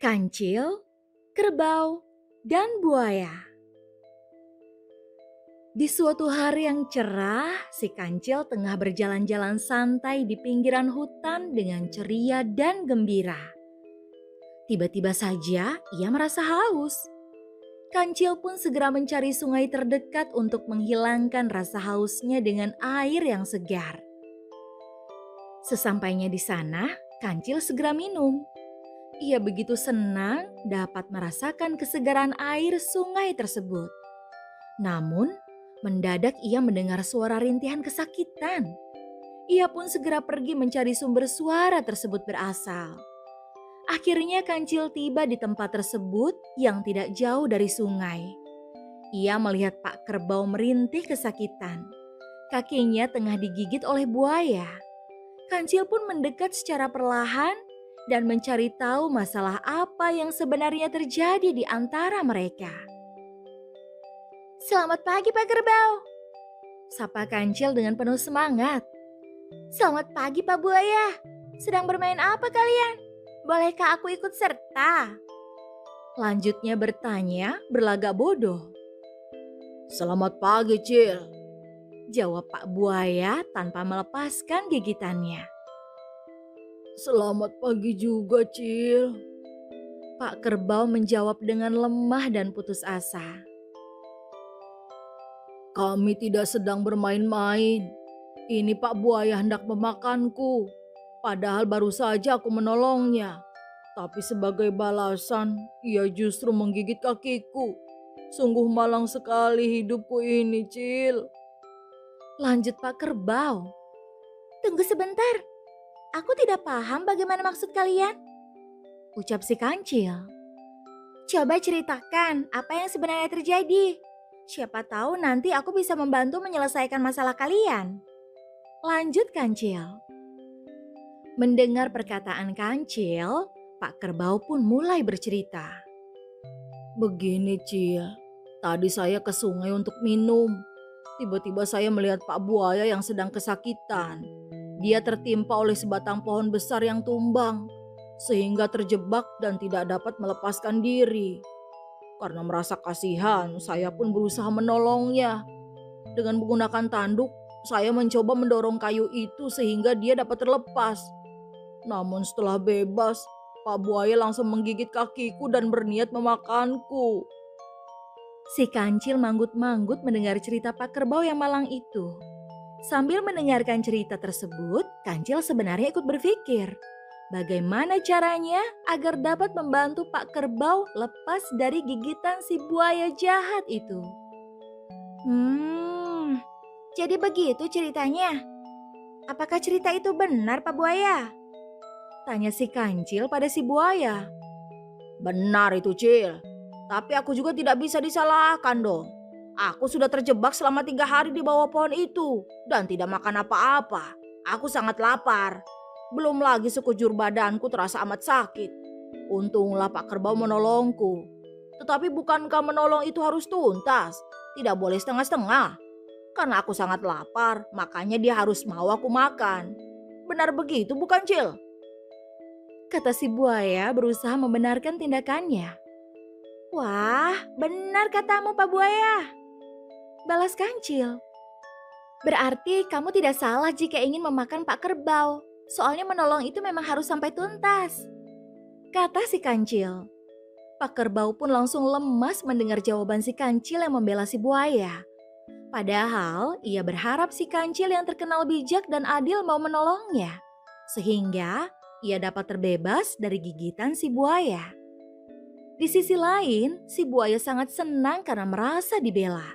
Kancil, kerbau, dan buaya. Di suatu hari yang cerah, si kancil tengah berjalan-jalan santai di pinggiran hutan dengan ceria dan gembira. Tiba-tiba saja ia merasa haus. Kancil pun segera mencari sungai terdekat untuk menghilangkan rasa hausnya dengan air yang segar. Sesampainya di sana, Kancil segera minum. Ia begitu senang dapat merasakan kesegaran air sungai tersebut. Namun, mendadak ia mendengar suara rintihan kesakitan. Ia pun segera pergi mencari sumber suara tersebut berasal. Akhirnya Kancil tiba di tempat tersebut yang tidak jauh dari sungai. Ia melihat Pak Kerbau merintih kesakitan. Kakinya tengah digigit oleh buaya. Kancil pun mendekat secara perlahan dan mencari tahu masalah apa yang sebenarnya terjadi di antara mereka. "Selamat pagi Pak Kerbau," sapa Kancil dengan penuh semangat. "Selamat pagi Pak Buaya, sedang bermain apa kalian? Bolehkah aku ikut serta?" Lanjutnya bertanya berlagak bodoh. Selamat pagi, Cil. Jawab Pak Buaya tanpa melepaskan gigitannya. Selamat pagi juga, Cil. Pak Kerbau menjawab dengan lemah dan putus asa. Kami tidak sedang bermain-main. Ini Pak Buaya hendak memakanku. Padahal baru saja aku menolongnya. Tapi sebagai balasan, ia justru menggigit kakiku. Sungguh malang sekali hidupku ini, Cil. Lanjut Pak Kerbau. "Tunggu sebentar, aku tidak paham bagaimana maksud kalian," ucap si Kancil. "Coba ceritakan apa yang sebenarnya terjadi. Siapa tahu nanti aku bisa membantu menyelesaikan masalah kalian." Lanjut Kancil. Mendengar perkataan Kancil, Pak Kerbau pun mulai bercerita. Begini, Cil. Tadi saya ke sungai untuk minum. Tiba-tiba saya melihat Pak Buaya yang sedang kesakitan. Dia tertimpa oleh sebatang pohon besar yang tumbang, sehingga terjebak dan tidak dapat melepaskan diri. Karena merasa kasihan, saya pun berusaha menolongnya. Dengan menggunakan tanduk, saya mencoba mendorong kayu itu sehingga dia dapat terlepas. Namun setelah bebas, Pak Buaya langsung menggigit kakiku dan berniat memakanku. Si Kancil manggut-manggut mendengar cerita Pak Kerbau yang malang itu. Sambil mendengarkan cerita tersebut, Kancil sebenarnya ikut berpikir, bagaimana caranya agar dapat membantu Pak Kerbau lepas dari gigitan si buaya jahat itu. Jadi begitu ceritanya. Apakah cerita itu benar Pak Buaya?" tanya si Kancil pada si buaya. Benar itu, Cil. Tapi aku juga tidak bisa disalahkan dong. Aku sudah terjebak selama 3 hari di bawah pohon itu dan tidak makan apa-apa. Aku sangat lapar. Belum lagi sekujur badanku terasa amat sakit. Untunglah Pak Kerbau menolongku. Tetapi bukankah menolong itu harus tuntas? Tidak boleh setengah-setengah. Karena aku sangat lapar, makanya dia harus mau aku makan. Benar begitu bukan, Cil? Kata si buaya berusaha membenarkan tindakannya. "Wah, benar katamu Pak Buaya," balas Kancil. "Berarti kamu tidak salah jika ingin memakan Pak Kerbau. Soalnya menolong itu memang harus sampai tuntas," kata si Kancil. Pak Kerbau pun langsung lemas mendengar jawaban si Kancil yang membela si buaya. Padahal ia berharap si Kancil yang terkenal bijak dan adil mau menolongnya. Sehingga ia dapat terbebas dari gigitan si buaya. Di sisi lain, si buaya sangat senang karena merasa dibela.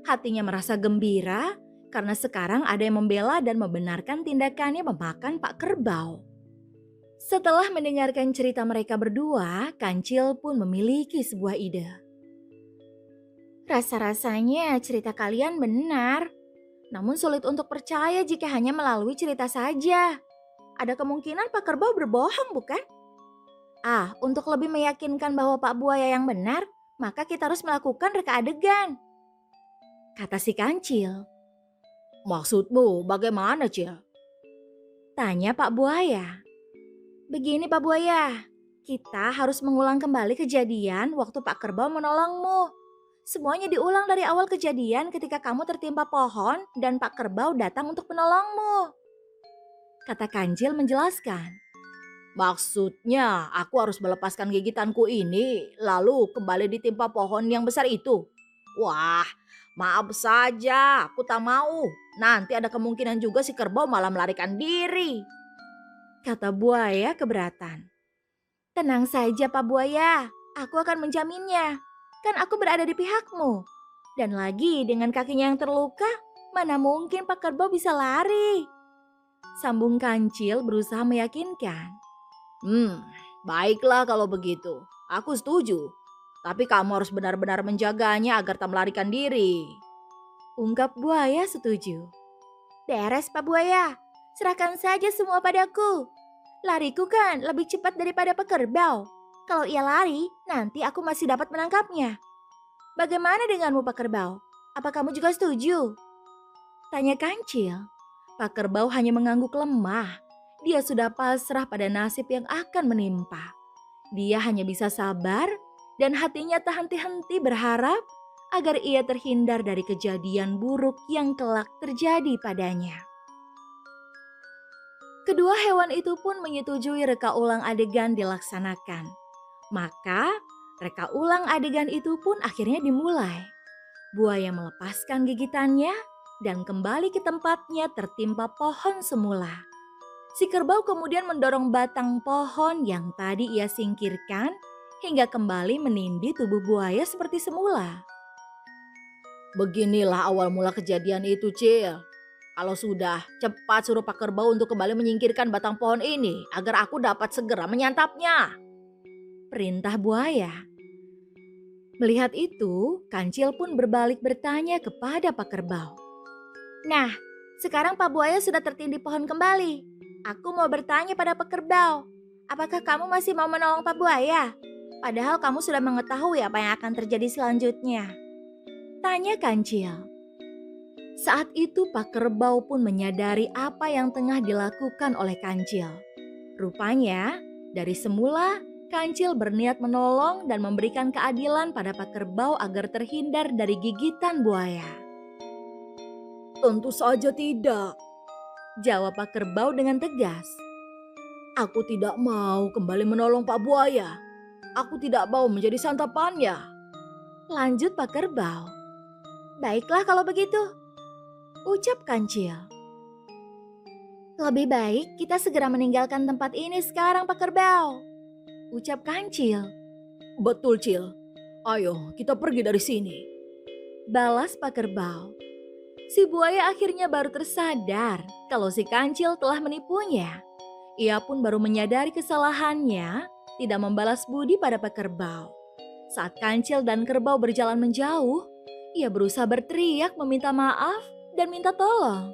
Hatinya merasa gembira karena sekarang ada yang membela dan membenarkan tindakannya memakan Pak Kerbau. Setelah mendengarkan cerita mereka berdua, Kancil pun memiliki sebuah ide. "Rasa-rasanya cerita kalian benar, namun sulit untuk percaya jika hanya melalui cerita saja. Ada kemungkinan Pak Kerbau berbohong, bukan? Untuk lebih meyakinkan bahwa Pak Buaya yang benar, maka kita harus melakukan reka adegan," kata si Kancil. Maksudmu bagaimana, Cil? Tanya Pak Buaya. "Begini Pak Buaya, Kita harus mengulang kembali kejadian waktu Pak Kerbau menolongmu. Semuanya diulang dari awal kejadian ketika kamu tertimpa pohon dan Pak Kerbau datang untuk menolongmu. Kata Kancil menjelaskan. Maksudnya aku harus melepaskan gigitanku ini lalu kembali ditimpa pohon yang besar itu. Wah, maaf saja, aku tak mau. Nanti ada kemungkinan juga si kerbau malah melarikan diri. Kata buaya keberatan. Tenang saja Pak Buaya, aku akan menjaminnya. Kan aku berada di pihakmu. Dan lagi dengan kakinya yang terluka, mana mungkin Pak Kerbau bisa lari? Sambung Kancil berusaha meyakinkan. Baiklah kalau begitu. Aku setuju. Tapi kamu harus benar-benar menjaganya agar tak melarikan diri. Ungkap buaya setuju. Beres Pak Buaya, serahkan saja semua padaku. Lariku kan lebih cepat daripada Pak Kerbau. Kalau ia lari, nanti aku masih dapat menangkapnya. Bagaimana denganmu Pak Kerbau? Apa kamu juga setuju? Tanya Kancil. Pak Kerbau hanya mengangguk lemah. Dia sudah pasrah pada nasib yang akan menimpa. Dia hanya bisa sabar dan hatinya tak henti-henti berharap agar ia terhindar dari kejadian buruk yang kelak terjadi padanya. Kedua hewan itu pun menyetujui reka ulang adegan dilaksanakan. Maka reka ulang adegan itu pun akhirnya dimulai. Buaya melepaskan gigitannya dan kembali ke tempatnya tertimpa pohon semula. Si kerbau kemudian mendorong batang pohon yang tadi ia singkirkan hingga kembali menindih tubuh buaya seperti semula. Beginilah awal mula kejadian itu, Cil. Kalau sudah, cepat suruh Pak Kerbau untuk kembali menyingkirkan batang pohon ini agar aku dapat segera menyantapnya. Perintah buaya. Melihat itu, Kancil pun berbalik bertanya kepada Pak Kerbau. Nah, sekarang Pak Buaya sudah tertindih pohon kembali. Aku mau bertanya pada Pak Kerbau, apakah kamu masih mau menolong Pak Buaya? Padahal kamu sudah mengetahui apa yang akan terjadi selanjutnya. Tanya Kancil. Saat itu Pak Kerbau pun menyadari apa yang tengah dilakukan oleh Kancil. Rupanya, dari semula Kancil berniat menolong dan memberikan keadilan pada Pak Kerbau agar terhindar dari gigitan buaya. Tentu saja tidak, jawab Pak Kerbau dengan tegas. Aku tidak mau kembali menolong Pak Buaya. Aku tidak mau menjadi santapannya. Lanjut Pak Kerbau. Baiklah kalau begitu, ucap Kancil. Lebih baik kita segera meninggalkan tempat ini sekarang Pak Kerbau, ucap Kancil. Betul Cil, ayo kita pergi dari sini, balas Pak Kerbau. Si buaya akhirnya baru tersadar kalau si Kancil telah menipunya. Ia pun baru menyadari kesalahannya, tidak membalas budi pada Pak Kerbau. Saat Kancil dan Kerbau berjalan menjauh, ia berusaha berteriak meminta maaf dan minta tolong.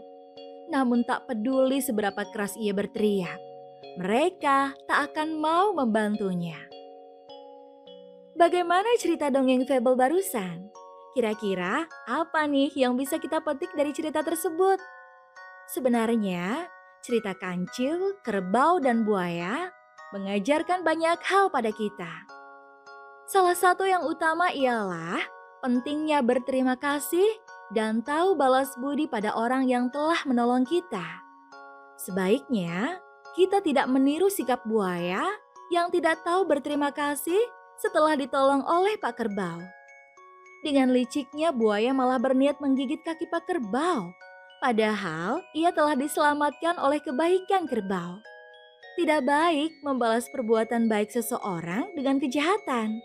Namun tak peduli seberapa keras ia berteriak, mereka tak akan mau membantunya. Bagaimana cerita dongeng fable barusan? Kira-kira apa nih yang bisa kita petik dari cerita tersebut? Sebenarnya, cerita Kancil, Kerbau, dan Buaya mengajarkan banyak hal pada kita. Salah satu yang utama ialah pentingnya berterima kasih dan tahu balas budi pada orang yang telah menolong kita. Sebaiknya, kita tidak meniru sikap buaya yang tidak tahu berterima kasih setelah ditolong oleh Pak Kerbau. Dengan liciknya buaya malah berniat menggigit kaki Pak Kerbau, padahal ia telah diselamatkan oleh kebaikan kerbau. Tidak baik membalas perbuatan baik seseorang dengan kejahatan.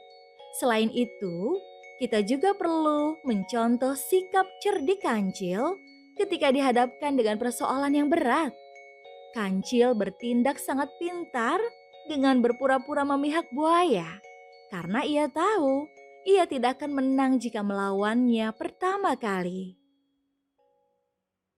Selain itu, kita juga perlu mencontoh sikap cerdik Kancil ketika dihadapkan dengan persoalan yang berat. Kancil bertindak sangat pintar dengan berpura-pura memihak buaya, karena ia tahu ia tidak akan menang jika melawannya pertama kali.